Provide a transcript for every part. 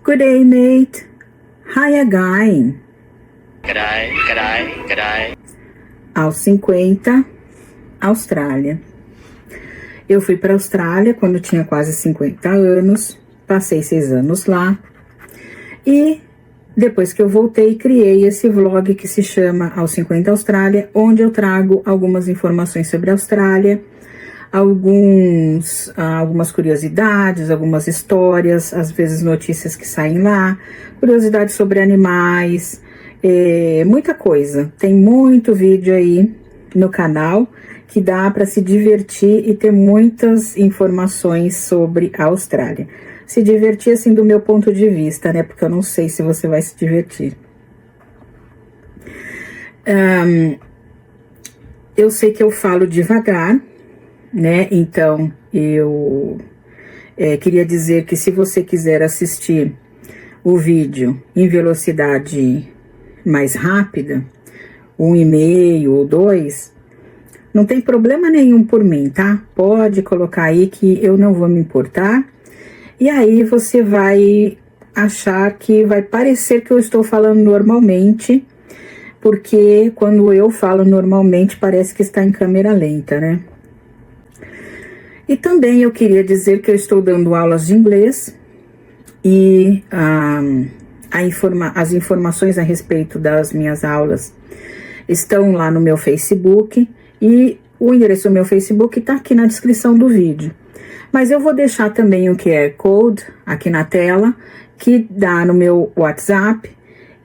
Good day, mate. How you going? G'day. Aos 50, Austrália. Eu fui para a Austrália quando tinha quase 50 anos, passei 6 anos lá e depois que eu voltei, criei esse vlog que se chama Aos 50 Austrália, onde eu trago algumas informações sobre a Austrália, algumas curiosidades, algumas histórias, às vezes notícias que saem lá, curiosidades sobre animais, muita coisa. Tem muito vídeo aí no canal que dá para se divertir e ter muitas informações sobre a Austrália. Se divertir assim do meu ponto de vista, né? Porque eu não sei se você vai se divertir. Eu sei que eu falo devagar, né? Então, eu queria dizer que se você quiser assistir o vídeo em velocidade mais rápida, 1,5 ou 2, não tem problema nenhum por mim, tá? Pode colocar aí que eu não vou me importar. E aí você vai achar que vai parecer que eu estou falando normalmente, porque quando eu falo normalmente parece que está em câmera lenta, né? E também eu queria dizer que eu estou dando aulas de inglês e as informações a respeito das minhas aulas estão lá no meu Facebook e o endereço do meu Facebook está aqui na descrição do vídeo. Mas eu vou deixar também o QR Code aqui na tela, que dá no meu WhatsApp,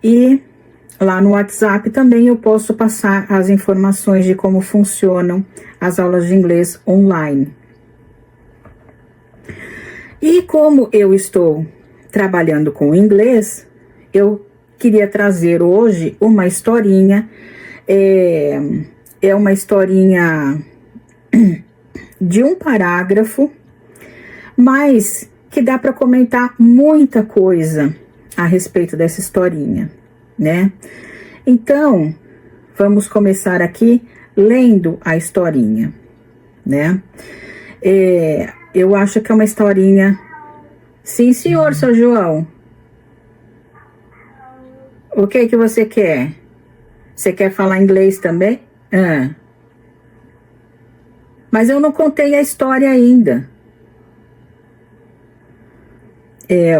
e lá no WhatsApp também eu posso passar as informações de como funcionam as aulas de inglês online. E como eu estou trabalhando com inglês, eu queria trazer hoje uma historinha, é uma historinha de um parágrafo, mas que dá para comentar muita coisa a respeito dessa historinha, né? Então, vamos começar aqui lendo a historinha, né? Eu acho que é uma historinha... Sim, senhor, seu João. O que que você quer? Você quer falar inglês também? Mas eu não contei a história ainda.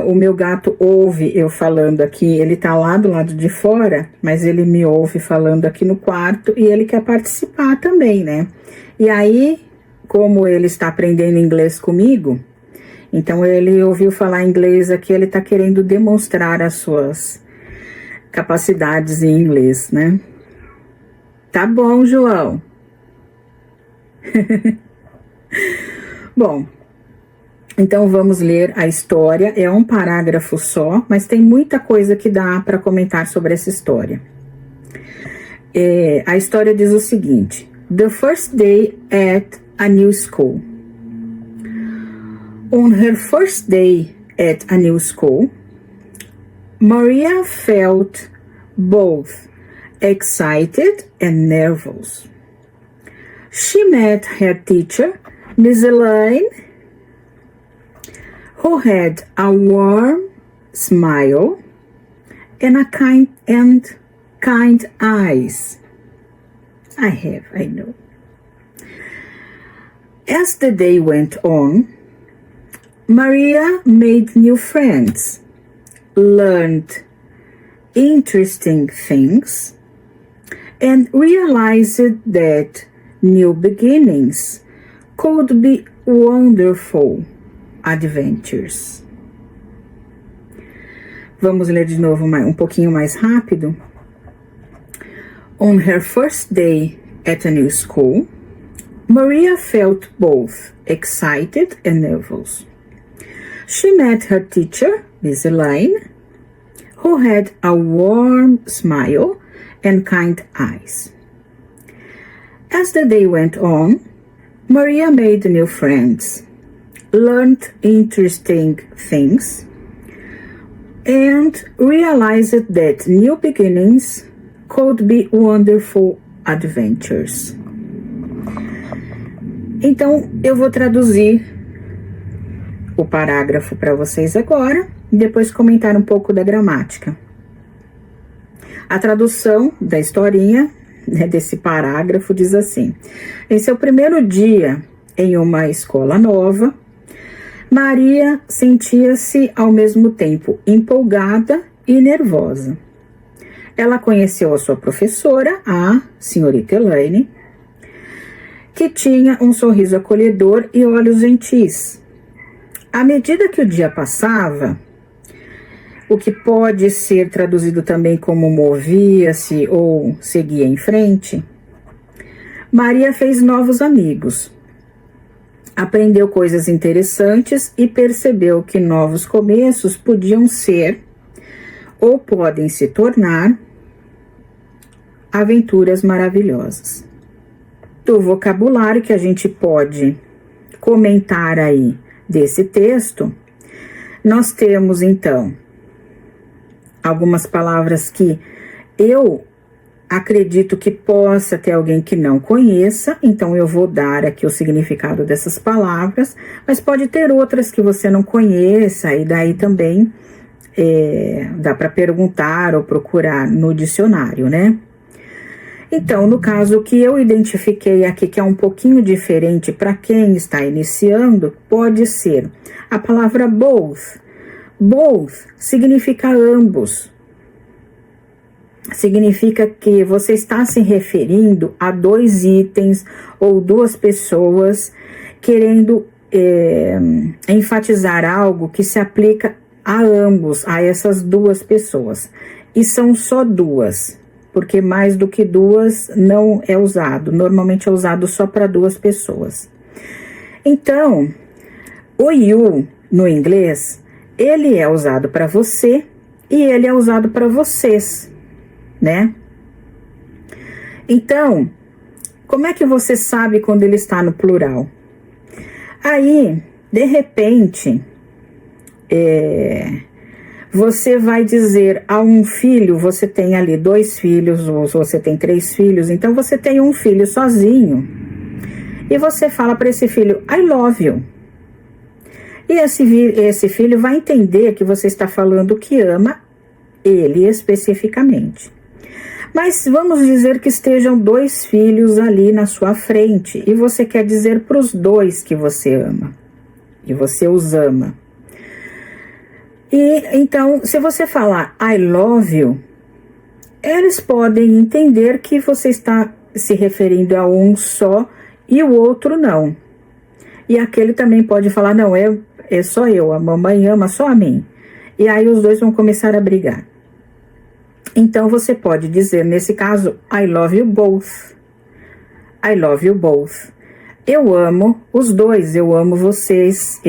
O meu gato ouve eu falando aqui, ele tá lá do lado de fora, mas ele me ouve falando aqui no quarto e ele quer participar também, né? E aí, como ele está aprendendo inglês comigo, então ele ouviu falar inglês aqui, ele tá querendo demonstrar as suas capacidades em inglês, né? Tá bom, João. Bom, então vamos ler a história. É um parágrafo só, mas tem muita coisa que dá para comentar sobre essa história. A história diz o seguinte: The first day at a new school. On her first day at a new school, Maria felt both excited and nervous. She met her teacher, Miss Elaine, who had a warm smile and kind eyes. I know. As the day went on, Maria made new friends, learned interesting things, and realized that new beginnings could be wonderful adventures. Vamos ler de novo um pouquinho mais rápido. On her first day at a new school, Maria felt both excited and nervous. She met her teacher, Miss Elaine, who had a warm smile and kind eyes. As the day went on, Maria made new friends, learned interesting things, and realized that new beginnings could be wonderful adventures. Então, eu vou traduzir o parágrafo para vocês agora e depois comentar um pouco da gramática. A tradução da historinha, né, desse parágrafo diz assim: em seu primeiro dia em uma escola nova, Maria sentia-se ao mesmo tempo empolgada e nervosa. Ela conheceu a sua professora, a senhorita Elaine, que tinha um sorriso acolhedor e olhos gentis. À medida que o dia passava, o que pode ser traduzido também como movia-se ou seguia em frente, Maria fez novos amigos. Aprendeu coisas interessantes e percebeu que novos começos podiam ser ou podem se tornar aventuras maravilhosas. Do vocabulário que a gente pode comentar aí desse texto, nós temos então algumas palavras que eu acredito que possa ter alguém que não conheça, então eu vou dar aqui o significado dessas palavras, mas pode ter outras que você não conheça, e daí também dá para perguntar ou procurar no dicionário, né? Então, no caso, o que eu identifiquei aqui, que é um pouquinho diferente para quem está iniciando, pode ser a palavra both. Both significa ambos. Significa que você está se referindo a dois itens ou duas pessoas querendo enfatizar algo que se aplica a ambos, a essas duas pessoas. E são só duas, porque mais do que duas não é usado. Normalmente é usado só para duas pessoas. Então, o you no inglês, ele é usado para você e ele é usado para vocês, né? Então, como é que você sabe quando ele está no plural? Aí, de repente, você vai dizer a um filho, você tem ali 2 filhos, ou você tem 3 filhos, então você tem um filho sozinho, e você fala para esse filho, I love you. E esse filho vai entender que você está falando que ama ele especificamente. Mas vamos dizer que estejam 2 filhos ali na sua frente, e você quer dizer para os 2 que você ama, e você os ama. E então, se você falar I love you, eles podem entender que você está se referindo a um só e o outro não. E aquele também pode falar, não, é só eu, a mamãe ama só a mim. E aí os 2 vão começar a brigar. Então você pode dizer, nesse caso, I love you both. I love you both. Eu amo os 2, eu amo vocês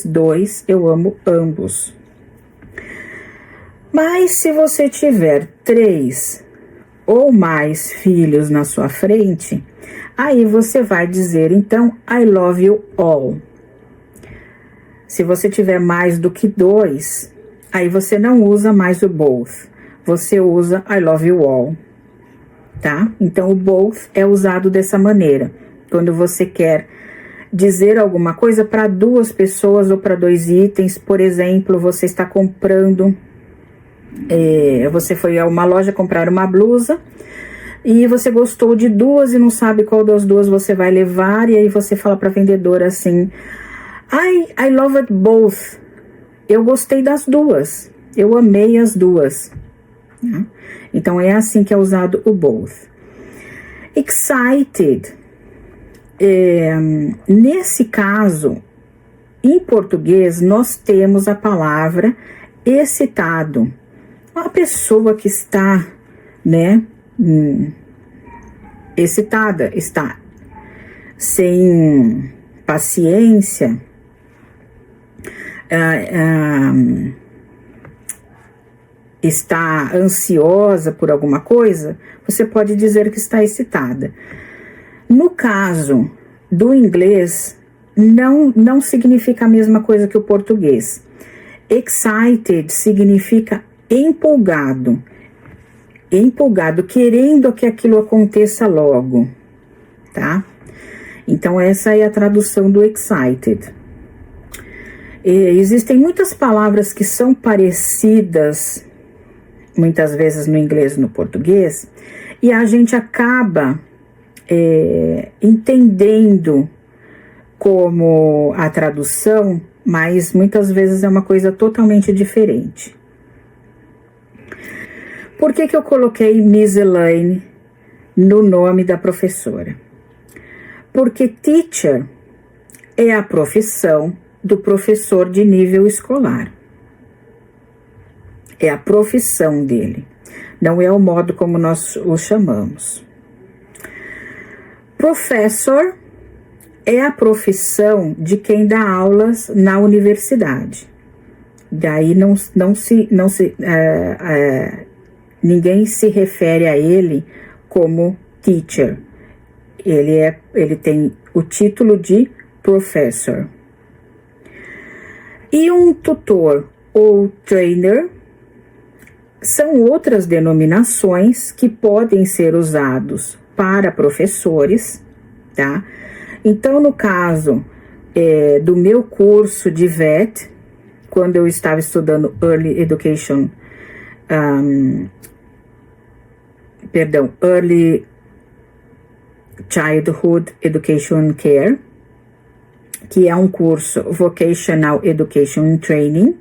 2, eu amo ambos. Mas se você tiver 3 ou mais filhos na sua frente, aí você vai dizer, então, I love you all. Se você tiver mais do que 2, aí você não usa mais o both, você usa I love you all, tá? Então, o both é usado dessa maneira, quando você quer dizer alguma coisa para 2 pessoas ou para 2 itens. Por exemplo, você está comprando, você foi a uma loja comprar uma blusa, e você gostou de 2 e não sabe qual das 2 você vai levar, e aí você fala para a vendedora assim, I loved both. Eu gostei das 2. Eu amei as 2. Então, é assim que é usado o both. Excited. Nesse caso, em português, nós temos a palavra excitado. Uma pessoa que está, né, excitada, está sem paciência, está ansiosa por alguma coisa, você pode dizer que está excitada. No caso do inglês, não significa a mesma coisa que o português. Excited significa empolgado, querendo que aquilo aconteça logo, tá? Então, essa é a tradução do excited. Existem muitas palavras que são parecidas, muitas vezes no inglês e no português, e a gente acaba entendendo como a tradução, mas muitas vezes é uma coisa totalmente diferente. Por que eu coloquei Miss Elaine no nome da professora? Porque teacher é a profissão do professor de nível escolar. É a profissão dele, não é o modo como nós o chamamos. Professor é a profissão de quem dá aulas na universidade. Daí ninguém se refere a ele como teacher. Ele tem o título de professor. E um tutor ou trainer são outras denominações que podem ser usados para professores, tá? Então, no caso do meu curso de VET, quando eu estava estudando Early Childhood Education Care, que é um curso Vocational Education and Training,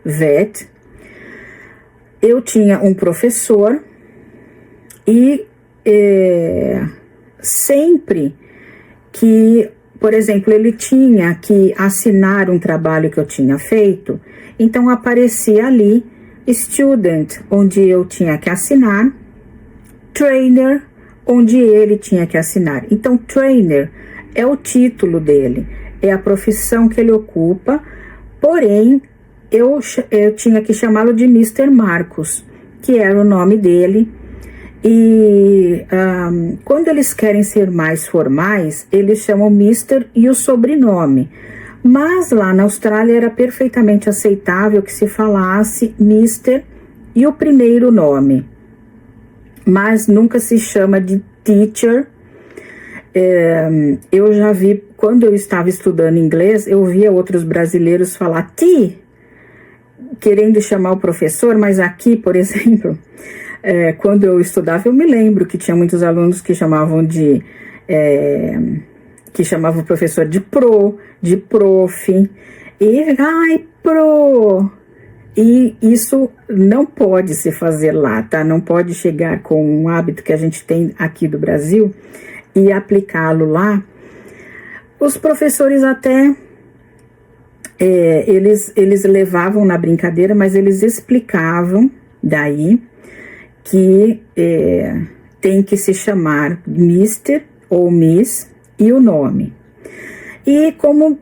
VET, eu tinha um professor e sempre que, por exemplo, ele tinha que assinar um trabalho que eu tinha feito, então aparecia ali student, onde eu tinha que assinar, trainer, onde ele tinha que assinar. Então, trainer é o título dele, é a profissão que ele ocupa, porém, eu tinha que chamá-lo de Mr. Marcos, que era o nome dele. E quando eles querem ser mais formais, eles chamam Mr. e o sobrenome. Mas lá na Austrália era perfeitamente aceitável que se falasse Mr. e o primeiro nome. Mas nunca se chama de teacher. Eu já vi, quando eu estava estudando inglês, eu via outros brasileiros falar T, querendo chamar o professor, mas aqui, por exemplo, quando eu estudava, eu me lembro que tinha muitos alunos que chamavam o professor de pro, de prof, e ai, pro. E isso não pode se fazer lá, tá? Não pode chegar com um hábito que a gente tem aqui do Brasil e aplicá-lo lá. Os professores até, eles levavam na brincadeira, mas eles explicavam daí que tem que se chamar Mr. ou Miss e o nome. E como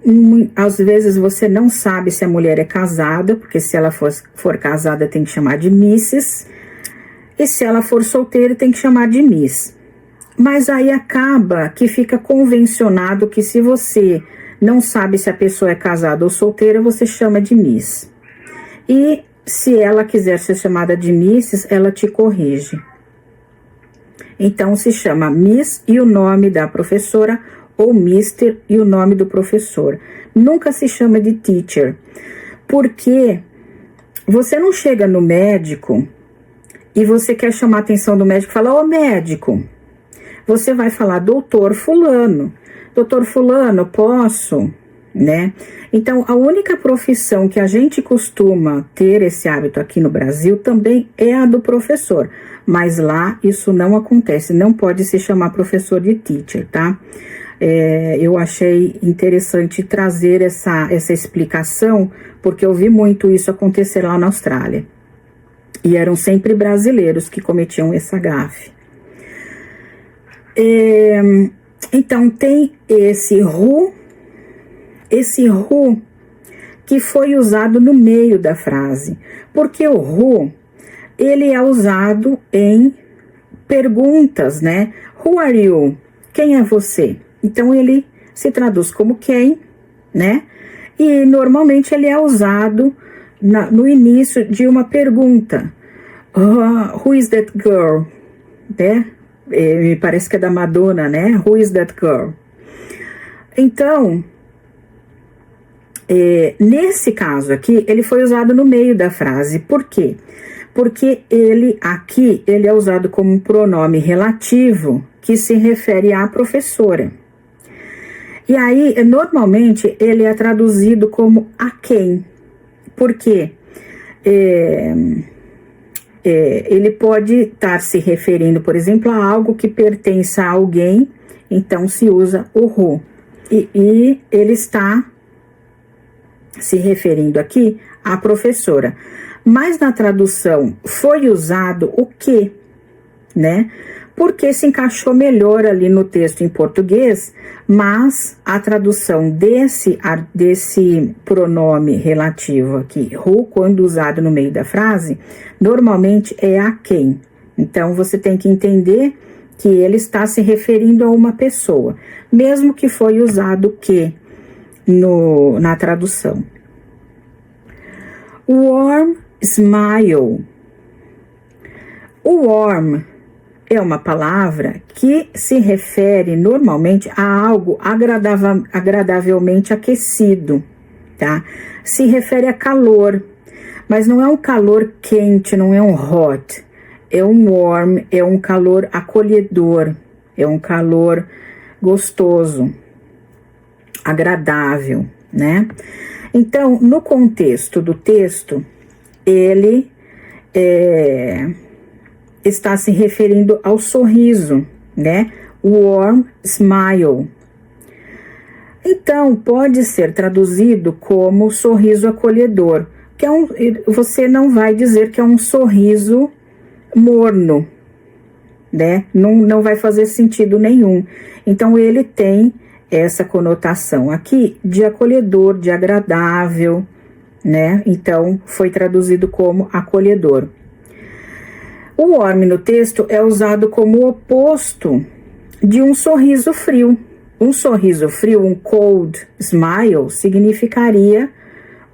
às vezes você não sabe se a mulher é casada, porque se ela for casada tem que chamar de Mrs. E se ela for solteira tem que chamar de Miss. Mas aí acaba que fica convencionado que se você não sabe se a pessoa é casada ou solteira, você chama de Miss. E se ela quiser ser chamada de Mrs., ela te corrige. Então se chama Miss e o nome da professora, ou Mr. e o nome do professor. Nunca se chama de teacher, porque você não chega no médico e você quer chamar a atenção do médico e fala, ô médico, você vai falar doutor fulano, posso, né? Então, a única profissão que a gente costuma ter esse hábito aqui no Brasil também é a do professor, mas lá isso não acontece, não pode se chamar professor de teacher, tá? Eu achei interessante trazer essa explicação, porque eu vi muito isso acontecer lá na Austrália. E eram sempre brasileiros que cometiam essa gafe. Então, tem esse who que foi usado no meio da frase. Porque o who, ele é usado em perguntas, né? Who are you? Quem é você? Então, ele se traduz como quem, né? E, normalmente, ele é usado no início de uma pergunta. Who is that girl? Né? Me parece que é da Madonna, né? Who is that girl? Então, Nesse caso aqui, ele foi usado no meio da frase. Por quê? Porque ele é usado como um pronome relativo que se refere à professora. E aí, normalmente, ele é traduzido como a quem. Por quê? Ele pode estar se referindo, por exemplo, a algo que pertence a alguém, então se usa o who. E ele está se referindo aqui à professora. Mas na tradução foi usado o que, né? Porque se encaixou melhor ali no texto em português, mas a tradução desse pronome relativo aqui, who, quando usado no meio da frase, normalmente é a quem. Então, você tem que entender que ele está se referindo a uma pessoa, mesmo que foi usado que na tradução. Warm smile. O warm é uma palavra que se refere normalmente a algo agradavelmente aquecido, tá? Se refere a calor, mas não é um calor quente, não é um hot. É um warm, é um calor acolhedor, é um calor gostoso, agradável, né? Então, no contexto do texto, ele está se referindo ao sorriso, né? Warm smile. Então, pode ser traduzido como sorriso acolhedor, que você não vai dizer que é um sorriso morno, né? Não vai fazer sentido nenhum. Então, ele tem essa conotação aqui de acolhedor, de agradável, né? Então, foi traduzido como acolhedor. O warm no texto é usado como o oposto de um sorriso frio. Um sorriso frio, um cold smile, significaria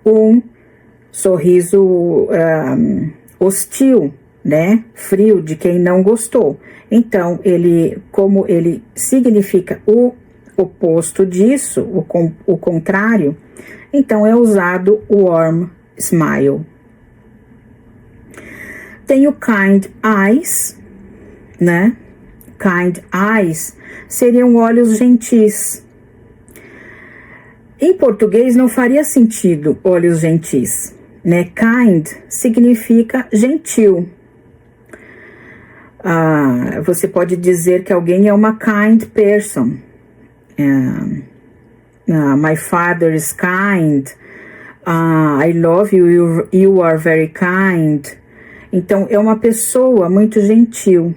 um sorriso hostil, né? Frio, de quem não gostou. Então, como ele significa o oposto disso, o contrário, então é usado o warm smile. Tem o kind eyes, né? Kind eyes seriam olhos gentis. Em português não faria sentido olhos gentis, né? Kind significa gentil. Você pode dizer que alguém é uma kind person. My father is kind. I love you, you are very kind. Então, é uma pessoa muito gentil.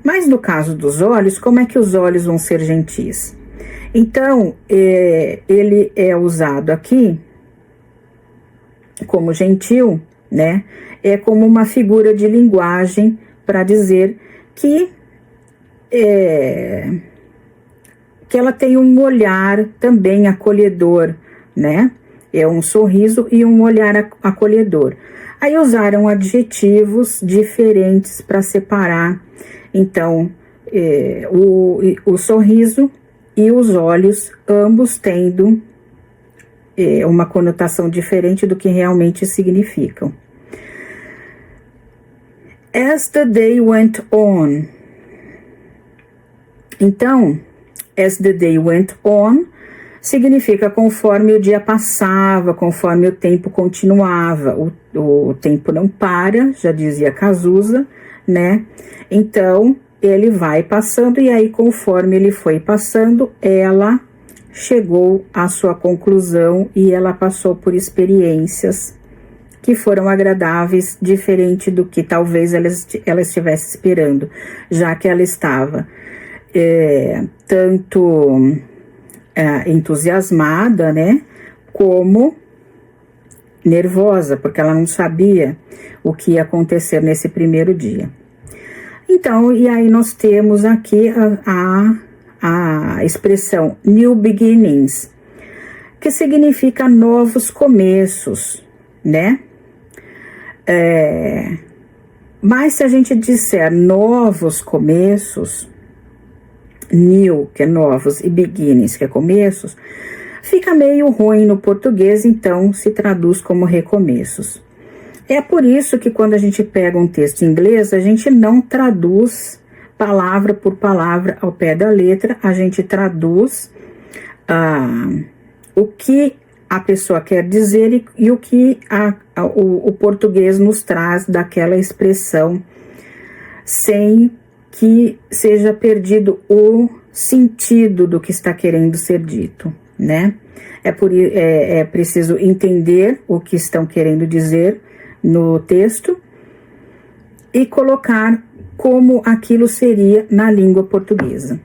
Mas no caso dos olhos, como é que os olhos vão ser gentis? Então, ele é usado aqui como gentil, né? É como uma figura de linguagem para dizer que ela tem um olhar também acolhedor, né? É um sorriso e um olhar acolhedor. Aí usaram adjetivos diferentes para separar, então, o sorriso e os olhos, ambos tendo uma conotação diferente do que realmente significam. As the day went on. Então, as the day went on significa conforme o dia passava, conforme o tempo continuava. O tempo não para, já dizia Cazuza, né? Então, ele vai passando e aí, conforme ele foi passando, ela chegou à sua conclusão e ela passou por experiências que foram agradáveis, diferente do que talvez ela estivesse esperando, já que ela estava tanto entusiasmada, né, como nervosa, porque ela não sabia o que ia acontecer nesse primeiro dia. Então, e aí nós temos aqui a expressão new beginnings, que significa novos começos, né? Mas se a gente disser novos começos, new, que é novos, e beginnings, que é começos, fica meio ruim no português, então se traduz como recomeços. É por isso que quando a gente pega um texto em inglês, a gente não traduz palavra por palavra ao pé da letra, a gente traduz o que a pessoa quer dizer e o que o português nos traz daquela expressão, sem que seja perdido o sentido do que está querendo ser dito, né? É preciso entender o que estão querendo dizer no texto e colocar como aquilo seria na língua portuguesa.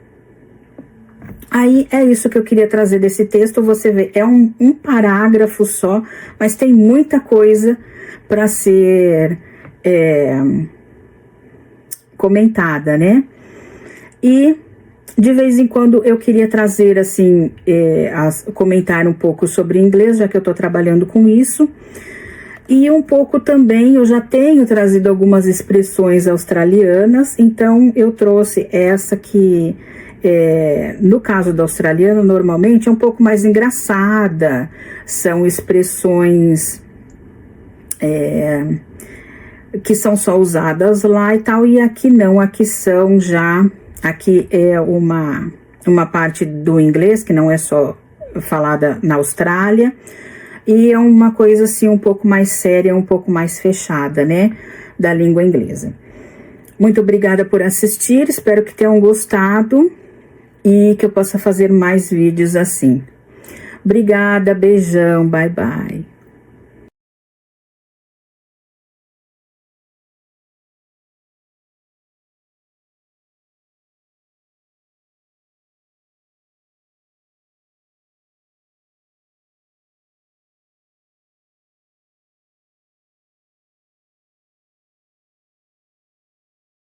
Aí é isso que eu queria trazer desse texto. Você vê, é um parágrafo só, mas tem muita coisa para ser comentada, né? E de vez em quando eu queria trazer assim, comentar um pouco sobre inglês, já que eu estou trabalhando com isso. E um pouco também, eu já tenho trazido algumas expressões australianas, então eu trouxe essa que, no caso do australiano, normalmente é um pouco mais engraçada, são expressões que são só usadas lá e tal, e aqui não, aqui são já, aqui é uma parte do inglês que não é só falada na Austrália, e é uma coisa assim um pouco mais séria, um pouco mais fechada, né, da língua inglesa. Muito obrigada por assistir, espero que tenham gostado e que eu possa fazer mais vídeos assim. Obrigada, beijão, bye bye.